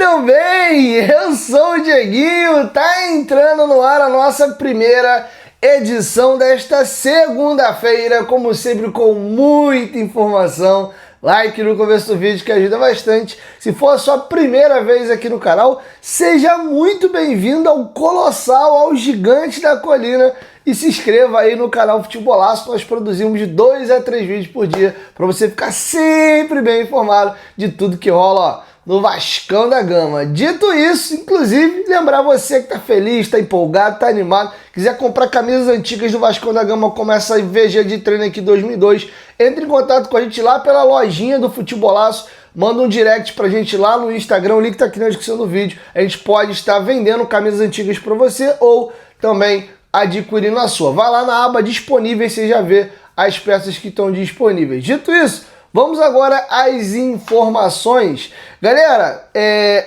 também! Eu sou o Dieguinho, tá entrando no ar a nossa primeira edição desta segunda-feira, como sempre com muita informação. Like no começo do vídeo que ajuda bastante. Se for a sua primeira vez aqui no canal, seja muito bem-vindo ao Colossal, ao Gigante da Colina. E se inscreva aí no canal Futebolaço, nós produzimos de 2 a 3 vídeos por dia para você ficar sempre bem informado de tudo que rola no Vascão da Gama. Dito isso, inclusive, lembrar você que tá feliz, tá empolgado, tá animado, quiser comprar camisas antigas do Vascão da Gama como essa VG de treino aqui 2002, entre em contato com a gente lá pela lojinha do Futebolaço, manda um direct pra gente lá no Instagram, o link tá aqui na descrição do vídeo. A gente pode estar vendendo camisas antigas para você ou também adquirindo a sua. Vai lá na aba disponíveis, você já vê as peças que estão disponíveis. Dito isso, vamos agora às informações. Galera,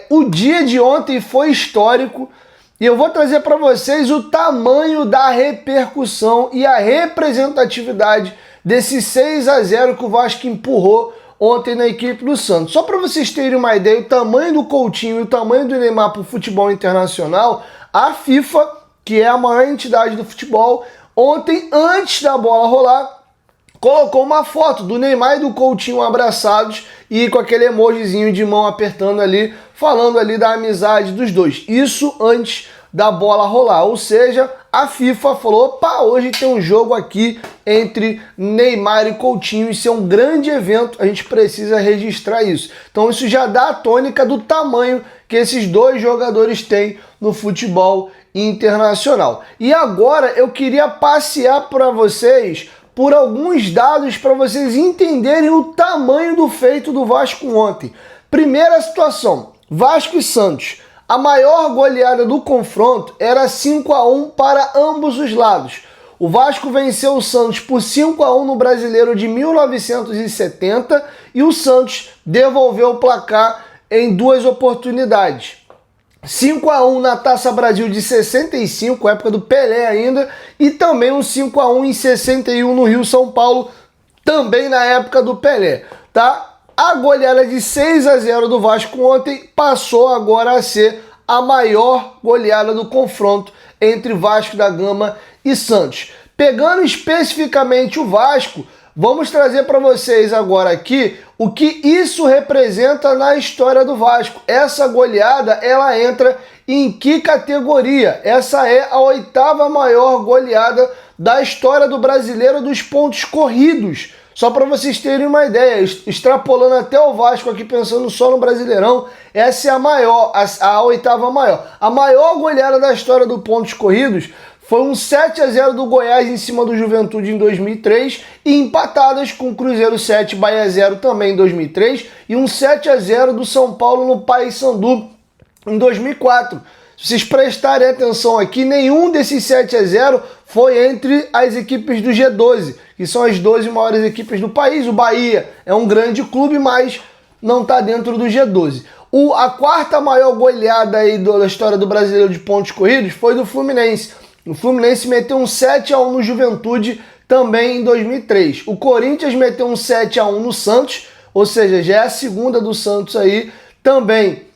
o dia de ontem foi histórico e eu vou trazer para vocês o tamanho da repercussão e a representatividade desse 6 a 0 que o Vasco empurrou ontem na equipe do Santos. Só para vocês terem uma ideia, o tamanho do Coutinho e o tamanho do Neymar para o futebol internacional, a FIFA, que é a maior entidade do futebol, ontem, antes da bola rolar, colocou uma foto do Neymar e do Coutinho abraçados e com aquele emojizinho de mão apertando ali, falando ali da amizade dos dois. Isso antes da bola rolar, ou seja, a FIFA falou, opa, hoje tem um jogo aqui entre Neymar e Coutinho, isso é um grande evento, a gente precisa registrar isso. Então isso já dá a tônica do tamanho que esses dois jogadores têm no futebol internacional. E agora eu queria passear para vocês por alguns dados para vocês entenderem o tamanho do feito do Vasco ontem. Primeira situação, Vasco e Santos. A maior goleada do confronto era 5 a 1 para ambos os lados. O Vasco venceu o Santos por 5 a 1 no Brasileiro de 1970 e o Santos devolveu o placar em 2 oportunidades. 5 a 1 na Taça Brasil de 65, época do Pelé ainda, e também um 5 a 1 em 61 no Rio São Paulo, também na época do Pelé, tá? A goleada de 6 a 0 do Vasco ontem passou agora a ser a maior goleada do confronto entre Vasco da Gama e Santos. Pegando especificamente o Vasco, vamos trazer para vocês agora aqui o que isso representa na história do Vasco. Essa goleada, ela entra em que categoria? Essa é a 8ª maior goleada da história do Brasileiro dos pontos corridos. Só para vocês terem uma ideia, extrapolando até o Vasco aqui, pensando só no Brasileirão, essa é a maior, a 8ª maior. A maior goleada da história do pontos corridos foi um 7 a 0 do Goiás em cima do Juventude em 2003 e empatadas com Cruzeiro 7, Bahia 0 também em 2003 e um 7 a 0 do São Paulo no Paysandu em 2004. Se vocês prestarem atenção aqui, nenhum desses 7 a 0 foi entre as equipes do G12, que são as 12 maiores equipes do país. O Bahia é um grande clube, mas não está dentro do G12. A 4ª maior goleada aí da história do Brasileiro de pontos corridos foi do Fluminense. O Fluminense meteu um 7 a 1 no Juventude também em 2003. O Corinthians meteu um 7 a 1 no Santos, ou seja, já é a segunda do Santos aí também.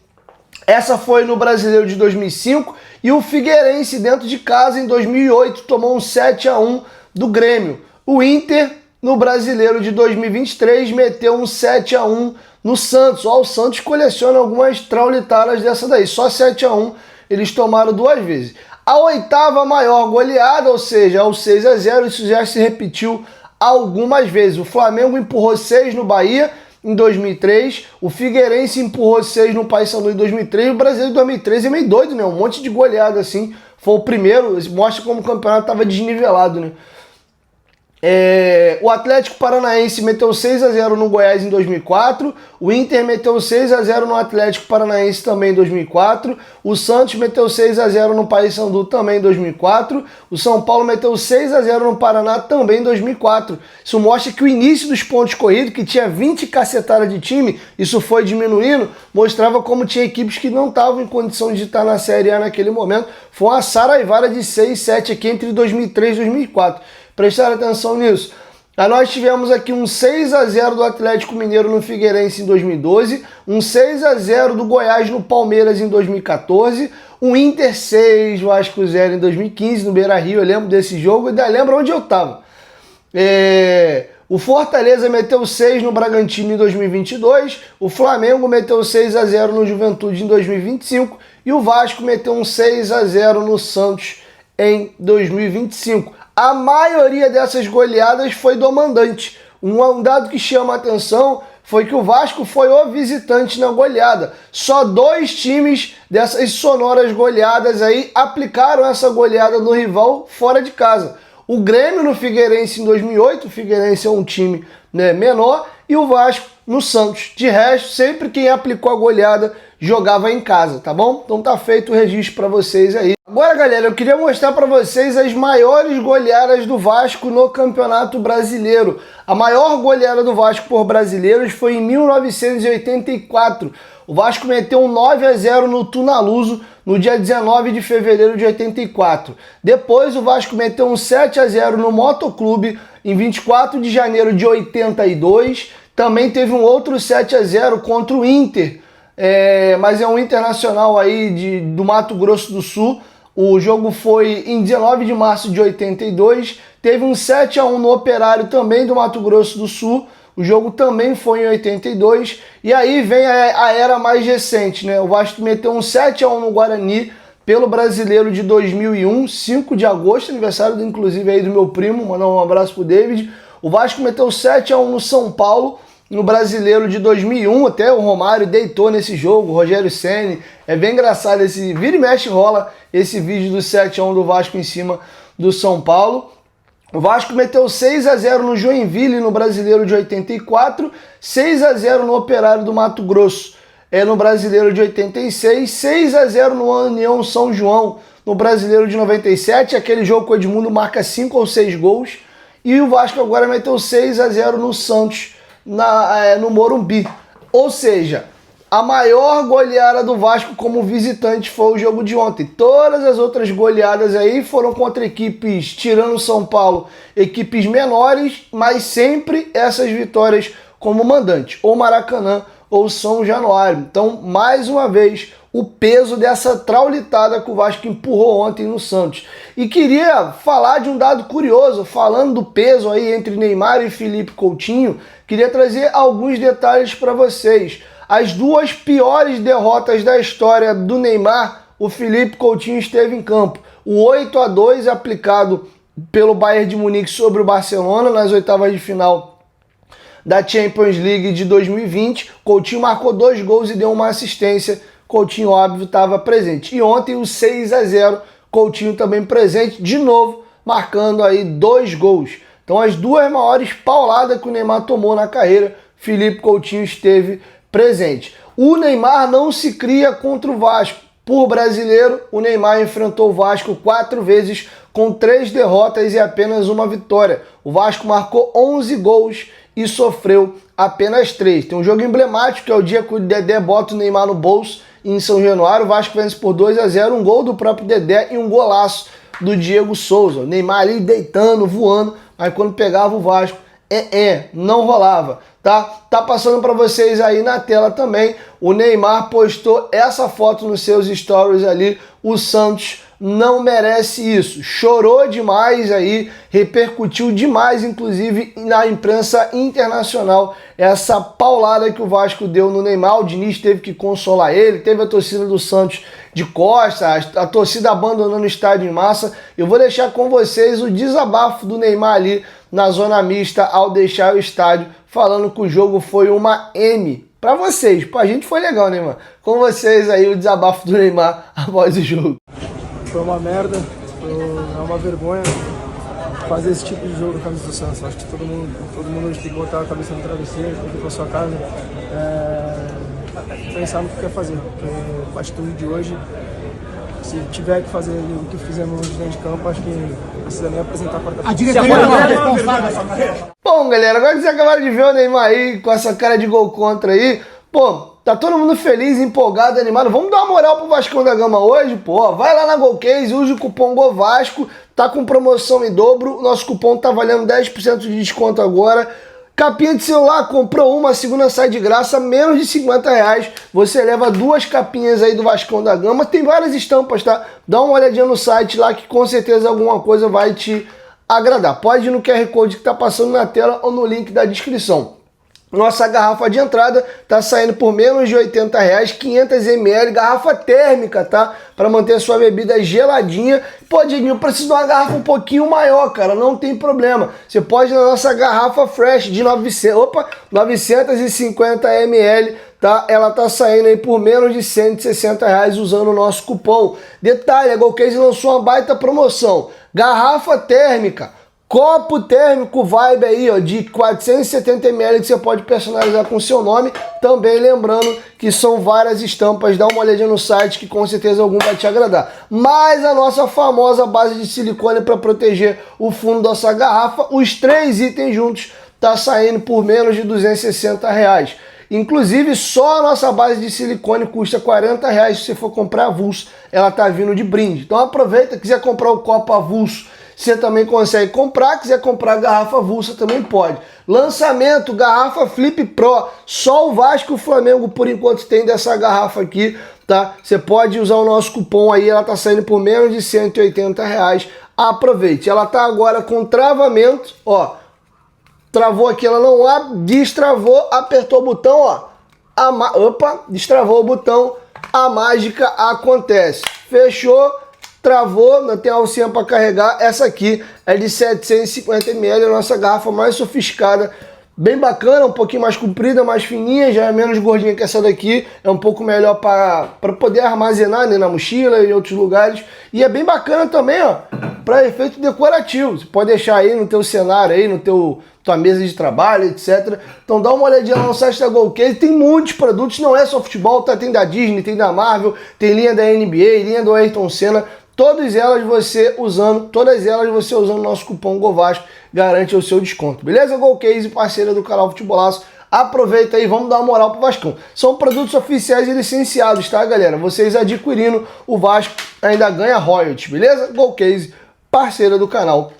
Essa foi no Brasileiro de 2005 e o Figueirense dentro de casa em 2008 tomou um 7 a 1 do Grêmio. O Inter no Brasileiro de 2023 meteu um 7 a 1 no Santos. Ó, o Santos coleciona algumas traulitadas dessa daí, só 7 a 1 eles tomaram 2 vezes. A 8ª maior goleada, ou seja, o 6 a 0, isso já se repetiu algumas vezes. O Flamengo empurrou 6 no Bahia em 2003, o Figueirense empurrou 6 no Paysandu em 2003, o Brasileiro de 2013 é meio doido, né? Um monte de goleada assim, foi o primeiro, mostra como o campeonato estava desnivelado, né? O Atlético Paranaense meteu 6 a 0 no Goiás em 2004, o Inter meteu 6 a 0 no Atlético Paranaense também em 2004, o Santos meteu 6 a 0 no Paysandu também em 2004, o São Paulo meteu 6 a 0 no Paraná também em 2004. Isso mostra que o início dos pontos corridos, que tinha 20 cacetadas de time, isso foi diminuindo, mostrava como tinha equipes que não estavam em condição de estar na Série A naquele momento. Foi uma saraivada de 6, 7 aqui entre 2003 e 2004. Prestar atenção nisso. Aí nós tivemos aqui um 6-0 do Atlético Mineiro no Figueirense em 2012, um 6-0 do Goiás no Palmeiras em 2014, um Inter 6, Vasco 0 em 2015 no Beira-Rio. Eu lembro desse jogo e ainda lembro onde eu tava. O Fortaleza meteu 6 no Bragantino em 2022, o Flamengo meteu 6-0 no Juventude em 2025 e o Vasco meteu um 6-0 no Santos em 2025. A maioria dessas goleadas foi do mandante. Um dado que chama a atenção foi que o Vasco foi o visitante na goleada. Só 2 times dessas sonoras goleadas aí aplicaram essa goleada no rival fora de casa. O Grêmio no Figueirense em 2008, o Figueirense é um time, né, menor, e o Vasco no Santos. De resto, sempre quem aplicou a goleada jogava em casa, tá bom? Então tá feito o registro para vocês aí. Agora, galera, eu queria mostrar para vocês as maiores goleadas do Vasco no Campeonato Brasileiro. A maior goleada do Vasco por brasileiros foi em 1984. O Vasco meteu um 9-0 no Tunaluso no dia 19 de fevereiro de 84. Depois o Vasco meteu um 7-0 no Motoclube em 24 de janeiro de 82. Também teve um outro 7-0 contra o Inter, mas é um internacional aí do Mato Grosso do Sul. O jogo foi em 19 de março de 82. Teve um 7-1 no Operário também do Mato Grosso do Sul. O jogo também foi em 82. E aí vem a era mais recente, né? O Vasco meteu um 7-1 no Guarani pelo Brasileiro de 2001, 5 de agosto, aniversário inclusive aí do meu primo, mandar um abraço pro David. O Vasco meteu 7-1 no São Paulo, no Brasileiro de 2001, até o Romário deitou nesse jogo, o Rogério Ceni. É bem engraçado, esse vira e mexe rola esse vídeo do 7-1 do Vasco em cima do São Paulo. O Vasco meteu 6-0 no Joinville no Brasileiro de 84, 6-0 no Operário do Mato Grosso no Brasileiro de 86, 6-0 no União São João no Brasileiro de 97, aquele jogo que o Edmundo marca 5 ou 6 gols, e o Vasco agora meteu 6-0 no Santos no Morumbi. Ou seja, a maior goleada do Vasco como visitante foi o jogo de ontem. Todas as outras goleadas aí foram contra equipes, tirando o São Paulo, equipes menores, mas sempre essas vitórias como mandante, ou Maracanã ou São Januário. Então, mais uma vez, o peso dessa traulitada que o Vasco empurrou ontem no Santos. E queria falar de um dado curioso, falando do peso aí entre Neymar e Felipe Coutinho, queria trazer alguns detalhes para vocês. As 2 piores derrotas da história do Neymar, o Felipe Coutinho esteve em campo. O 8-2 aplicado pelo Bayern de Munique sobre o Barcelona nas oitavas de final da Champions League de 2020. Coutinho marcou 2 gols e deu uma assistência. Coutinho, óbvio, estava presente. E ontem o 6-0, Coutinho também presente, de novo, marcando aí 2 gols. Então as 2 maiores pauladas que o Neymar tomou na carreira, Felipe Coutinho esteve presente. O Neymar não se cria contra o Vasco. Por brasileiro, o Neymar enfrentou o Vasco 4 vezes com 3 derrotas e apenas 1 vitória. O Vasco marcou 11 gols e sofreu apenas 3. Tem um jogo emblemático, que é o dia que o Dedé bota o Neymar no bolso em São Januário. O Vasco vence por 2-0, um gol do próprio Dedé e um golaço do Diego Souza. O Neymar ali deitando, voando, mas quando pegava o Vasco, não rolava. Tá passando para vocês aí na tela também. O Neymar postou essa foto nos seus stories ali. O Santos não merece isso. Chorou demais aí, repercutiu demais, inclusive na imprensa internacional, essa paulada que o Vasco deu no Neymar. O Diniz teve que consolar ele, teve a torcida do Santos de costas, a torcida abandonando o estádio em massa. Eu vou deixar com vocês o desabafo do Neymar ali na zona mista ao deixar o estádio, falando que o jogo foi uma M. Pra vocês, pra gente foi legal, né, mano? Com vocês aí o desabafo do Neymar após o jogo. Foi uma merda, é uma vergonha fazer esse tipo de jogo na camisa do Santos. Acho que todo mundo hoje tem que botar a cabeça no travesseiro, tem que ir pra sua casa, pensar no que quer fazer. Porque a atitude de hoje, se tiver que fazer o que fizemos hoje dentro de campo, acho que não precisa nem apresentar para a diretoria. Bom, galera, agora que vocês acabaram de ver o Neymar aí com essa cara de gol contra aí, Pô, tá todo mundo feliz, empolgado, animado. Vamos dar uma moral pro Vascão da Gama hoje, pô. Vai lá na Golcase, use o cupom GOVASCO, tá com promoção em dobro. O nosso cupom tá valendo 10% de desconto agora. Capinha de celular, comprou uma, a segunda sai de graça, menos de R$50. Você leva 2 capinhas aí do Vascão da Gama. Tem várias estampas, tá? Dá uma olhadinha no site lá que com certeza alguma coisa vai te agradar. Pode ir no QR Code que tá passando na tela ou no link da descrição. Nossa garrafa de entrada tá saindo por menos de R$80, 500 ml, garrafa térmica, tá? Para manter a sua bebida geladinha. Pô, Dieguinho, eu preciso de uma garrafa um pouquinho maior, cara, não tem problema. Você pode ir na nossa garrafa fresh de 950 ml, tá? Ela tá saindo aí por menos de R$160 usando o nosso cupom. Detalhe, a Golcase lançou uma baita promoção. Garrafa térmica. Copo térmico Vibe aí, ó, de 470 ml que você pode personalizar com seu nome. Também lembrando que são várias estampas. Dá uma olhadinha no site que com certeza algum vai te agradar. Mas a nossa famosa base de silicone para proteger o fundo dessa garrafa, os 3 itens juntos, tá saindo por menos de R$260. Inclusive, só a nossa base de silicone custa R$40 se você for comprar avulso. Ela tá vindo de brinde. Então aproveita, quiser comprar o copo avulso, você também consegue comprar. Quiser comprar garrafa avulsa, também pode. Lançamento, garrafa Flip Pro. Só o Vasco e o Flamengo, por enquanto, tem dessa garrafa aqui, tá? Você pode usar o nosso cupom aí, ela tá saindo por menos de R$180. Aproveite. Ela tá agora com travamento, ó. Travou aqui, ela não abre, destravou, apertou o botão, ó. Opa, destravou o botão, a mágica acontece. Fechou. Travou, não tem alcinha para carregar. Essa aqui é de 750 ml, a nossa garrafa mais sofisticada, bem bacana, um pouquinho mais comprida, mais fininha, já é menos gordinha que essa daqui, é um pouco melhor para poder armazenar, né, na mochila e em outros lugares. E é bem bacana também, ó, para efeito decorativo. Você pode deixar aí no teu cenário, aí no tua mesa de trabalho, etc. Então dá uma olhadinha lá no site da Golcase, tem muitos produtos, não é só futebol, tá? Tem da Disney, tem da Marvel, tem linha da NBA, linha do Ayrton Senna. Todas elas você usando o nosso cupom GOVASCO, garante o seu desconto. Beleza? Golcase, parceira do canal Futebolaço. Aproveita aí, vamos dar uma moral pro Vascão. São produtos oficiais e licenciados, tá, galera? Vocês adquirindo, o Vasco ainda ganha royalties, beleza? Golcase, parceira do canal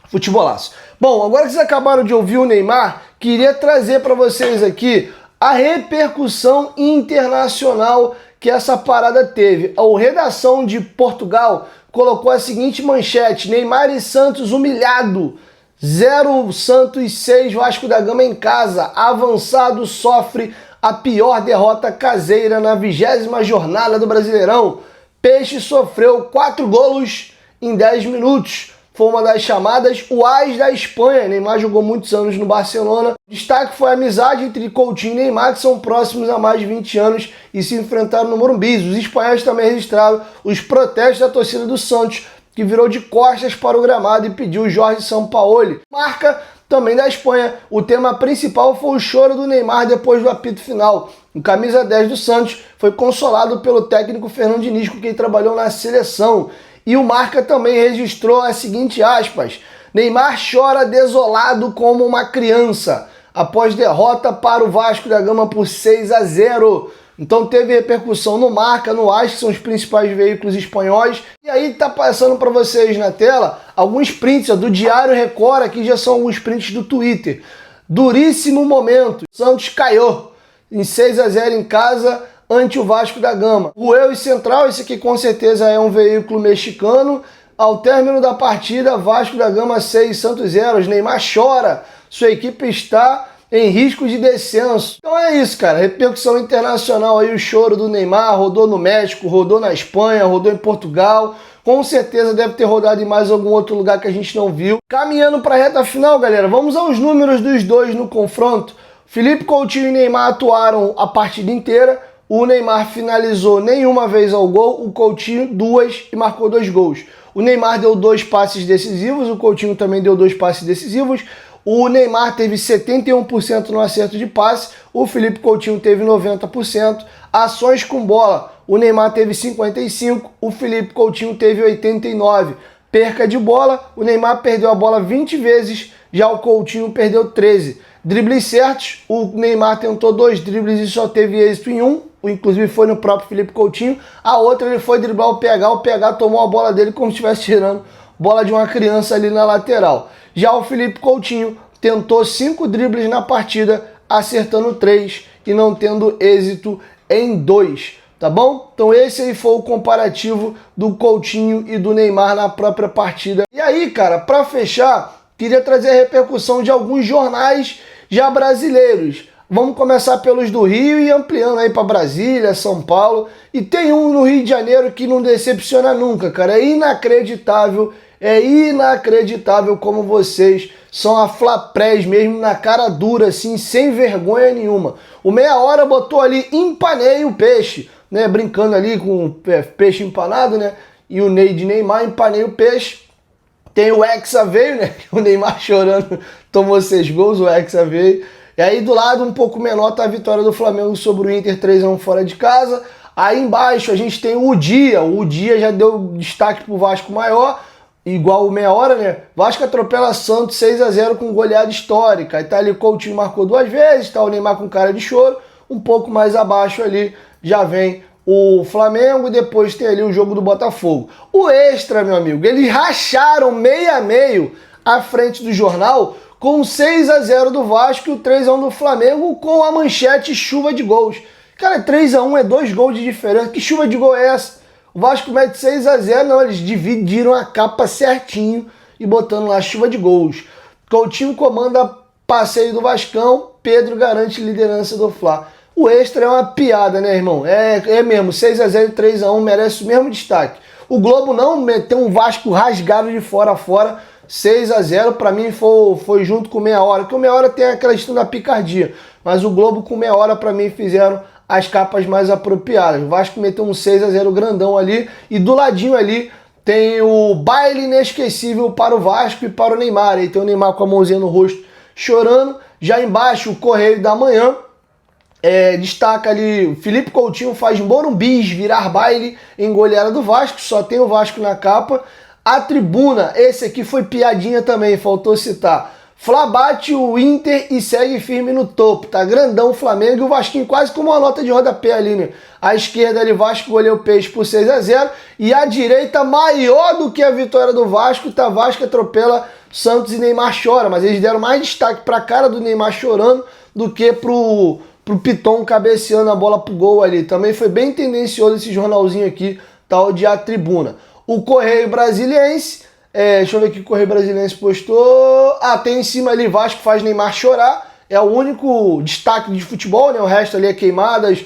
Futebolaço. Bom, agora que vocês acabaram de ouvir o Neymar, queria trazer para vocês aqui a repercussão internacional que essa parada teve. A redação de Portugal colocou a seguinte manchete: Neymar e Santos humilhado. 0 Santos 6 Vasco da Gama em casa. Avançado sofre a pior derrota caseira na 20ª jornada do Brasileirão. Peixe sofreu 4 golos em 10 minutos. Foi uma das chamadas o AS da Espanha. Neymar jogou muitos anos no Barcelona. Destaque foi a amizade entre Coutinho e Neymar, que são próximos há mais de 20 anos e se enfrentaram no Morumbi. Os espanhóis também registraram os protestos da torcida do Santos, que virou de costas para o gramado e pediu Jorge Sampaoli. Marca também da Espanha. O tema principal foi o choro do Neymar depois do apito final. O camisa 10 do Santos foi consolado pelo técnico Fernando Diniz, com quem trabalhou na seleção. E o Marca também registrou a seguinte aspas: Neymar chora desolado como uma criança após derrota para o Vasco da Gama por 6-0. Então teve repercussão no Marca, no AS, que são os principais veículos espanhóis. E aí tá passando para vocês na tela alguns prints do Diário Record, aqui já são alguns prints do Twitter. Duríssimo momento, Santos caiu em 6-0 em casa ante o Vasco da Gama. O Eu e Central, esse aqui com certeza é um veículo mexicano. Ao término da partida, Vasco da Gama 6, Santos 0. Neymar chora, sua equipe está em risco de descenso. Então é isso, cara. Repercussão internacional aí, o choro do Neymar. Rodou no México, rodou na Espanha, rodou em Portugal. Com certeza deve ter rodado em mais algum outro lugar que a gente não viu. Caminhando para a reta final, galera, vamos aos números dos dois no confronto. Felipe Coutinho e Neymar atuaram a partida inteira. O Neymar finalizou nenhuma vez ao gol, o Coutinho 2 e marcou 2 gols. O Neymar deu 2 passes decisivos, o Coutinho também deu 2 passes decisivos. O Neymar teve 71% no acerto de passe, o Felipe Coutinho teve 90%. Ações com bola, o Neymar teve 55%, o Felipe Coutinho teve 89%. Perca de bola, o Neymar perdeu a bola 20 vezes, já o Coutinho perdeu 13. Dribles certos, o Neymar tentou 2 dribles e só teve êxito em um, inclusive foi no próprio Felipe Coutinho. A outra ele foi driblar o PH tomou a bola dele como se estivesse tirando bola de uma criança ali na lateral. Já o Felipe Coutinho tentou 5 dribles na partida, acertando 3 e não tendo êxito em 2, tá bom? Então esse aí foi o comparativo do Coutinho e do Neymar na própria partida. E aí, cara, para fechar, queria trazer a repercussão de alguns jornais já brasileiros. Vamos começar pelos do Rio e ampliando aí para Brasília, São Paulo. E tem um no Rio de Janeiro que não decepciona nunca, cara. É inacreditável como vocês são a Flaprés mesmo, na cara dura, assim, sem vergonha nenhuma. O Meia Hora botou ali, empanei o peixe, né? Brincando ali com o peixe empanado, né? E o Ney de Neymar, empanei o peixe. Tem o Hexa veio, né? O Neymar chorando, tomou 6 gols, o Hexa veio. E aí do lado, um pouco menor, tá a vitória do Flamengo sobre o Inter, 3-1 fora de casa. Aí embaixo a gente tem o Dia já deu destaque pro Vasco maior, igual o Meia Hora, né? Vasco atropela Santos 6-0 com goleada histórica. Aí tá ali o Coutinho marcou 2 vezes, tá o Neymar com cara de choro. Um pouco mais abaixo ali já vem o Flamengo e depois tem ali o jogo do Botafogo. O Extra, meu amigo, eles racharam meio a meio à frente do jornal com 6-0 do Vasco e o 3-1 do Flamengo com a manchete chuva de gols. Cara, 3-1 é 2 gols de diferença. Que chuva de gol é essa? O Vasco mete 6-0, não, eles dividiram a capa certinho e botando lá chuva de gols. Coutinho comanda passeio do Vascão, Pedro garante liderança do Fla. O Extra é uma piada, né, irmão? É mesmo, 6-0 e 3-1 merece o mesmo destaque. O Globo não meteu um Vasco rasgado de fora a fora, 6-0, pra mim foi junto com o Meia Hora, porque o Meia Hora tem aquela questão da picardia, mas o Globo com Meia Hora pra mim fizeram as capas mais apropriadas. O Vasco meteu um 6-0 grandão ali e do ladinho ali tem o baile inesquecível para o Vasco e para o Neymar. Aí tem o Neymar com a mãozinha no rosto chorando. Já embaixo o Correio da Manhã destaca ali, o Felipe Coutinho faz Morumbis virar baile em goleada do Vasco, só tem o Vasco na capa. A Tribuna, esse aqui foi piadinha também, faltou citar. Fla bate o Inter e segue firme no topo, tá grandão o Flamengo e o Vasquinho quase como uma nota de rodapé ali, né? À esquerda ali, Vasco goleou o Peixe por 6-0 e à direita, maior do que a vitória do Vasco, tá Vasco atropela Santos e Neymar chora, mas eles deram mais destaque pra cara do Neymar chorando do que pro Piton cabeceando a bola pro gol ali. Também foi bem tendencioso esse jornalzinho aqui, tal de A Tribuna. O Correio Brasiliense, deixa eu ver o que o Correio Brasiliense postou. Tem em cima ali, Vasco faz Neymar chorar. É o único destaque de futebol, né? O resto ali é queimadas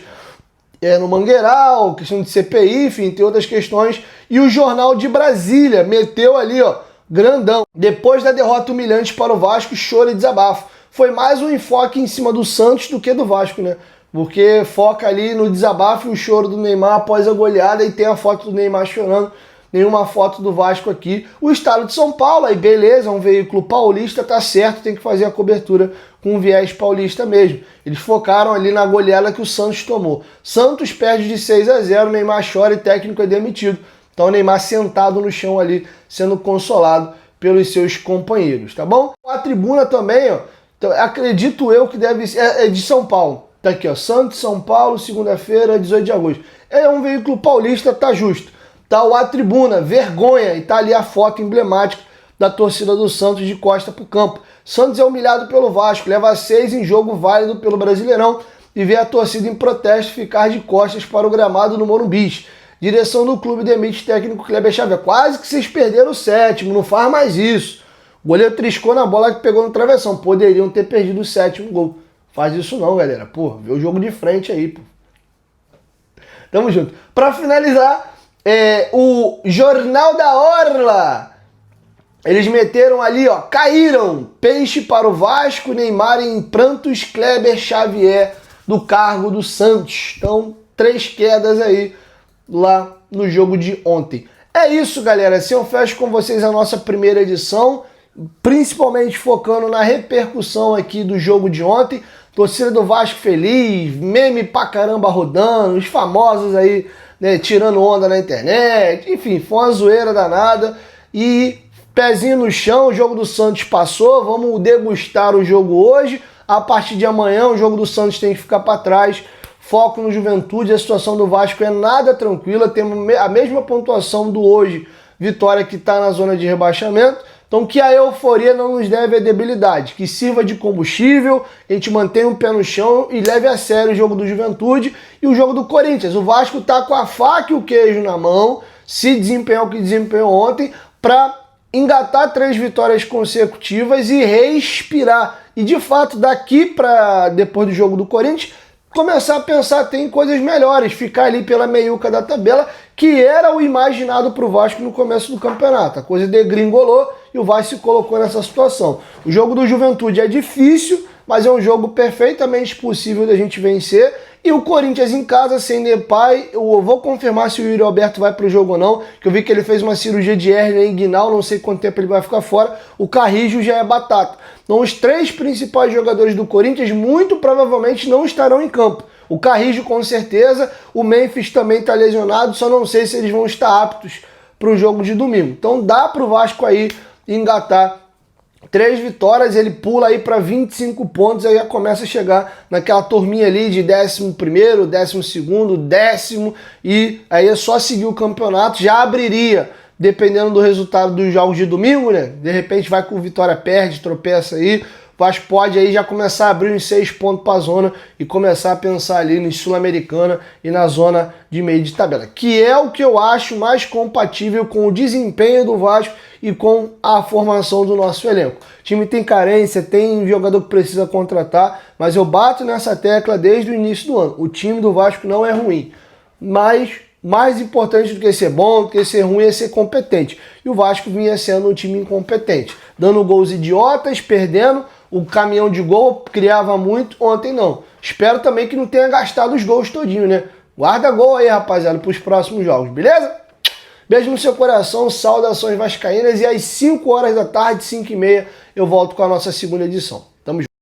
no Mangueiral, questão de CPI, enfim, tem outras questões. E o Jornal de Brasília meteu ali, ó, grandão. Depois da derrota humilhante para o Vasco, choro e desabafo. Foi mais um enfoque em cima do Santos do que do Vasco, né? Porque foca ali no desabafo e o choro do Neymar após a goleada e tem a foto do Neymar chorando. Nenhuma foto do Vasco aqui. O Estado de São Paulo, aí beleza, é um veículo paulista, tá certo, tem que fazer a cobertura com um viés paulista mesmo. Eles focaram ali na goleada que o Santos tomou. Santos perde de 6-0, Neymar chora e técnico é demitido. Então o Neymar sentado no chão ali, sendo consolado pelos seus companheiros, tá bom? A Tribuna também, ó, então, acredito eu que deve ser, é de São Paulo. Tá aqui, ó, Santos, São Paulo, segunda-feira, 18 de agosto. É um veículo paulista, tá justo. Tá o A Tribuna, vergonha, e tá ali a foto emblemática da torcida do Santos de costa pro campo. Santos é humilhado pelo Vasco, leva 6 em jogo válido pelo Brasileirão e vê a torcida em protesto ficar de costas para o gramado no Morumbis. Direção do clube demite técnico Kleber Xavier. Quase que vocês perderam o 7º, não faz mais isso. O goleiro triscou na bola que pegou no travessão. Poderiam ter perdido o 7º gol. Faz isso não, galera. Pô, vê o jogo de frente aí, pô. Tamo junto. Pra finalizar, o Jornal da Orla. Eles meteram ali, ó, caíram. Peixe para o Vasco, Neymar em prantos, Kleber Xavier do cargo do Santos. Então, 3 quedas aí lá no jogo de ontem. É isso, galera. Assim eu fecho com vocês a nossa primeira edição, principalmente focando na repercussão aqui do jogo de ontem. Torcida do Vasco feliz, meme pra caramba rodando, os famosos aí, né, tirando onda na internet, enfim, foi uma zoeira danada. E pezinho no chão, o jogo do Santos passou, vamos degustar o jogo hoje. A partir de amanhã, o jogo do Santos tem que ficar para trás. Foco no Juventude, a situação do Vasco é nada tranquila, temos a mesma pontuação do hoje, Vitória que está na zona de rebaixamento. Então que a euforia não nos leve à debilidade, que sirva de combustível, a gente mantenha o pé no chão e leve a sério o jogo do Juventude e o jogo do Corinthians. O Vasco está com a faca e o queijo na mão, se desempenhou o que desempenhou ontem, para engatar 3 vitórias consecutivas e respirar. E de fato, daqui para depois do jogo do Corinthians, começar a pensar tem coisas melhores, ficar ali pela meiuca da tabela, que era o imaginado para o Vasco no começo do campeonato. A coisa degringolou e o Vasco se colocou nessa situação. O jogo do Juventude é difícil, mas é um jogo perfeitamente possível da gente vencer. E o Corinthians em casa, sem Depay, eu vou confirmar se o Yuri Alberto vai para o jogo ou não, que eu vi que ele fez uma cirurgia de hérnia inguinal, não sei quanto tempo ele vai ficar fora. O Carrijo já é batata. Então os 3 principais jogadores do Corinthians muito provavelmente não estarão em campo. O Carrijo com certeza, o Memphis também está lesionado, só não sei se eles vão estar aptos para o jogo de domingo. Então dá para o Vasco aí engatar 3 vitórias, ele pula aí para 25 pontos, aí já começa a chegar naquela turminha ali de 11º, 12º, 10º, e aí é só seguir o campeonato, já abriria, dependendo do resultado dos jogos de domingo, né? De repente vai com Vitória, perde, tropeça aí, o Vasco pode aí já começar a abrir uns 6 pontos para a zona e começar a pensar ali no Sul-Americana e na zona de meio de tabela, que é o que eu acho mais compatível com o desempenho do Vasco e com a formação do nosso elenco. O time tem carência, tem jogador que precisa contratar, mas eu bato nessa tecla desde o início do ano. O time do Vasco não é ruim, mas mais importante do que ser bom, do que ser ruim, é ser competente. E o Vasco vinha sendo um time incompetente, dando gols idiotas, perdendo, o caminhão de gol criava muito, ontem não. Espero também que não tenha gastado os gols todinho, né? Guarda gol aí, rapaziada, para os próximos jogos, beleza? Beijo no seu coração, saudações vascaínas, e às 5 horas da tarde, 5h30, eu volto com a nossa segunda edição. Tamo junto.